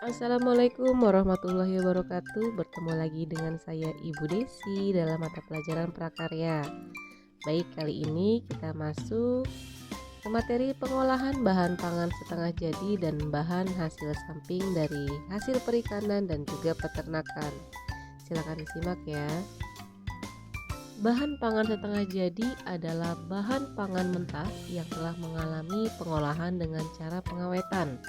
Assalamualaikum warahmatullahi wabarakatuh. Bertemu lagi dengan saya Ibu Desi dalam mata pelajaran prakarya. Baik, kali ini kita masuk ke materi pengolahan bahan pangan setengah jadi dan bahan hasil samping dari hasil perikanan dan juga peternakan. Silakan disimak ya. Bahan pangan setengah jadi adalah bahan pangan mentah yang telah mengalami pengolahan dengan cara pengawetan.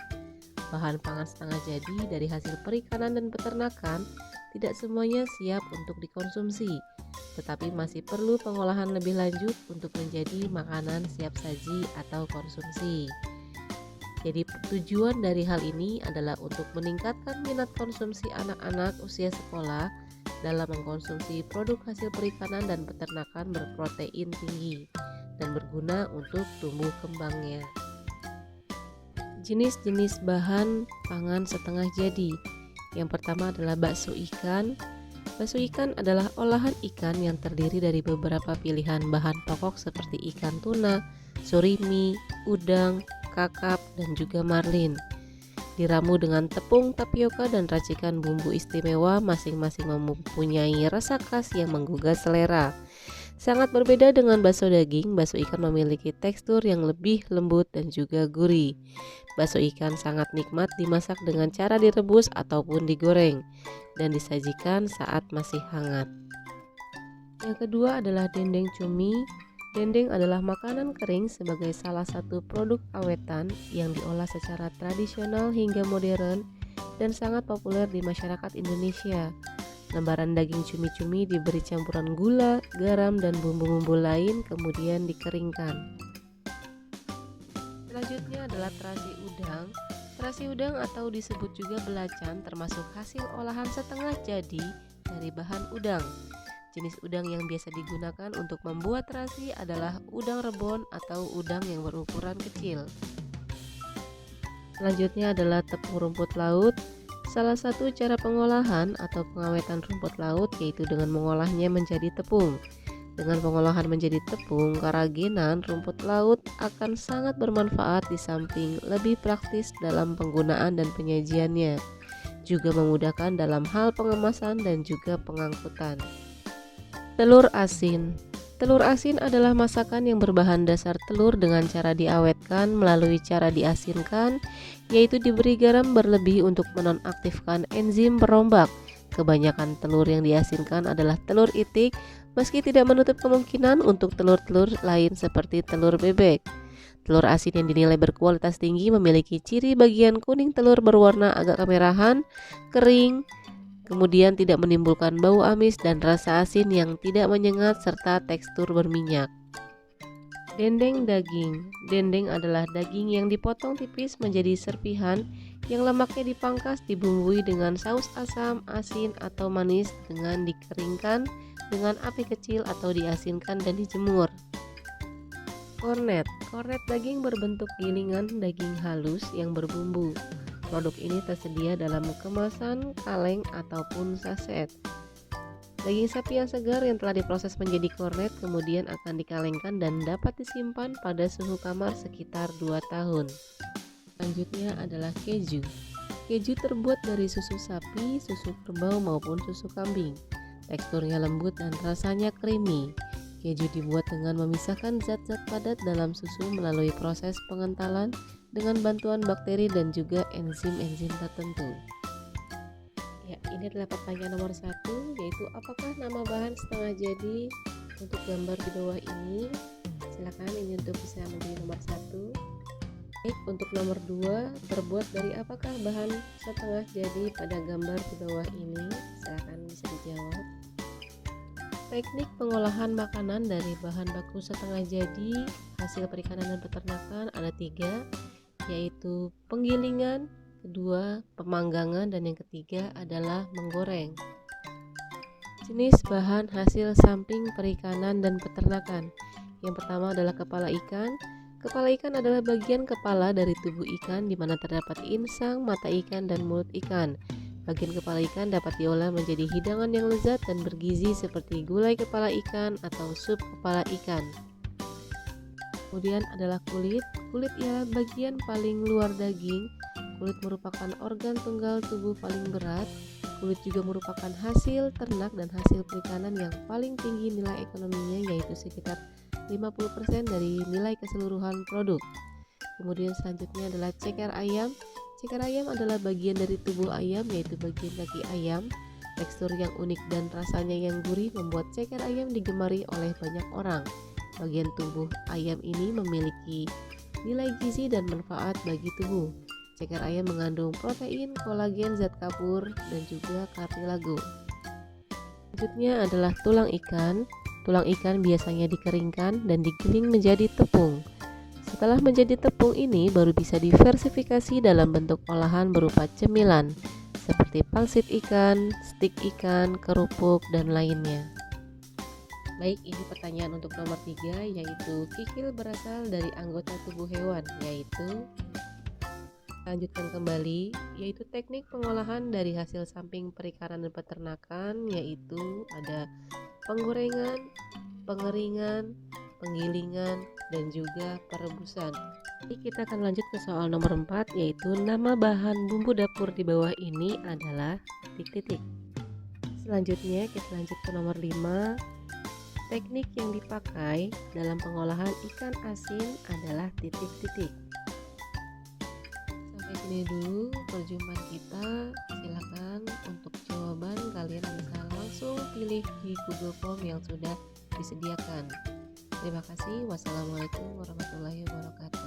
Bahan pangan setengah jadi dari hasil perikanan dan peternakan tidak semuanya siap untuk dikonsumsi, tetapi masih perlu pengolahan lebih lanjut untuk menjadi makanan siap saji atau konsumsi. Jadi tujuan dari hal ini adalah untuk meningkatkan minat konsumsi anak-anak usia sekolah dalam mengkonsumsi produk hasil perikanan dan peternakan berprotein tinggi dan berguna untuk tumbuh kembangnya. Jenis-jenis bahan pangan setengah jadi. Yang pertama adalah bakso ikan. Bakso ikan adalah olahan ikan yang terdiri dari beberapa pilihan bahan pokok seperti ikan tuna, surimi, udang, kakap, dan juga marlin. Diramu dengan tepung, tapioka, dan racikan bumbu istimewa, masing-masing mempunyai rasa khas yang menggugah selera. Sangat berbeda dengan bakso daging, bakso ikan memiliki tekstur yang lebih lembut dan juga gurih. Bakso ikan sangat nikmat dimasak dengan cara direbus ataupun digoreng dan disajikan saat masih hangat. Yang kedua adalah dendeng cumi. Dendeng adalah makanan kering sebagai salah satu produk awetan yang diolah secara tradisional hingga modern dan sangat populer di masyarakat Indonesia. Lembaran daging cumi-cumi diberi campuran gula, garam, dan bumbu-bumbu lain kemudian dikeringkan. Selanjutnya adalah terasi udang. Terasi udang atau disebut juga belacan termasuk hasil olahan setengah jadi dari bahan udang. Jenis udang yang biasa digunakan untuk membuat terasi adalah udang rebon atau udang yang berukuran kecil. Selanjutnya adalah tepung rumput laut. Salah satu cara pengolahan atau pengawetan rumput laut yaitu dengan mengolahnya menjadi tepung. Dengan pengolahan menjadi tepung, keraginan rumput laut akan sangat bermanfaat di samping lebih praktis dalam penggunaan dan penyajiannya, juga memudahkan dalam hal pengemasan dan juga pengangkutan. Telur asin. Telur asin adalah masakan yang berbahan dasar telur dengan cara diawetkan melalui cara diasinkan, yaitu diberi garam berlebih untuk menonaktifkan enzim perombak. Kebanyakan telur yang diasinkan adalah telur itik, meski tidak menutup kemungkinan untuk telur-telur lain seperti telur bebek. Telur asin yang dinilai berkualitas tinggi memiliki ciri bagian kuning telur berwarna agak kemerahan, kering, kemudian tidak menimbulkan bau amis dan rasa asin yang tidak menyengat serta tekstur berminyak. Dendeng daging. Dendeng adalah daging yang dipotong tipis menjadi serpihan yang lemaknya dipangkas dibumbui dengan saus asam, asin, atau manis dengan dikeringkan dengan api kecil atau diasinkan dan dijemur. Kornet. Kornet daging berbentuk gilingan daging halus yang berbumbu. Produk ini tersedia dalam kemasan kaleng ataupun saset. Daging sapi yang segar yang telah diproses menjadi kornet kemudian akan dikalengkan dan dapat disimpan pada suhu kamar sekitar 2 tahun. Selanjutnya adalah keju. Keju terbuat dari susu sapi, susu kerbau maupun susu kambing. Teksturnya lembut dan rasanya creamy. Keju dibuat dengan memisahkan zat-zat padat dalam susu melalui proses pengentalan dengan bantuan bakteri dan juga enzim-enzim tertentu. Ya, ini adalah pertanyaan nomor 1, yaitu apakah nama bahan setengah jadi? Untuk gambar di bawah ini, silakan ini untuk bisa menjadi nomor 1. Baik, untuk nomor 2, terbuat dari apakah bahan setengah jadi pada gambar di bawah ini? Silakan bisa dijawab. Teknik pengolahan makanan dari bahan baku setengah jadi hasil perikanan dan peternakan ada 3, yaitu penggilingan, kedua pemanggangan, dan yang ketiga adalah menggoreng. Jenis bahan hasil samping perikanan dan peternakan. Yang pertama adalah kepala ikan. Kepala ikan adalah bagian kepala dari tubuh ikan di mana terdapat insang, mata ikan, dan mulut ikan. Bagian kepala ikan dapat diolah menjadi hidangan yang lezat dan bergizi seperti gulai kepala ikan atau sup kepala ikan. Kemudian adalah kulit. Kulit ialah bagian paling luar daging. Kulit merupakan organ tunggal tubuh paling berat. Kulit juga merupakan hasil ternak dan hasil perikanan yang paling tinggi nilai ekonominya, yaitu sekitar 50% dari nilai keseluruhan produk. Kemudian selanjutnya adalah ceker ayam. Ceker ayam adalah bagian dari tubuh ayam, yaitu bagian kaki ayam. Tekstur yang unik dan rasanya yang gurih membuat ceker ayam digemari oleh banyak orang. Bagian tubuh ayam ini memiliki nilai gizi dan manfaat bagi tubuh. Ceker ayam mengandung protein, kolagen, zat kapur, dan juga kartilago. Selanjutnya adalah tulang ikan. Tulang ikan biasanya dikeringkan dan digiling menjadi tepung. Setelah menjadi tepung ini baru bisa diversifikasi dalam bentuk olahan berupa cemilan seperti pangsit ikan, stik ikan, kerupuk, dan lainnya. Baik, ini pertanyaan untuk nomor 3, yaitu kikil berasal dari anggota tubuh hewan, yaitu lanjutkan kembali, yaitu teknik pengolahan dari hasil samping perikanan dan peternakan, yaitu ada penggorengan, pengeringan, penggilingan, dan juga perebusan. Jadi kita akan lanjut ke soal nomor 4, yaitu nama bahan bumbu dapur di bawah ini adalah titik-titik. Selanjutnya kita lanjut ke nomor 5. Teknik yang dipakai dalam pengolahan ikan asin adalah titik-titik. Sampai sini dulu perjumpaan kita. Silakan untuk jawaban kalian bisa langsung pilih di Google Form yang sudah disediakan. Terima kasih. Wassalamualaikum warahmatullahi wabarakatuh.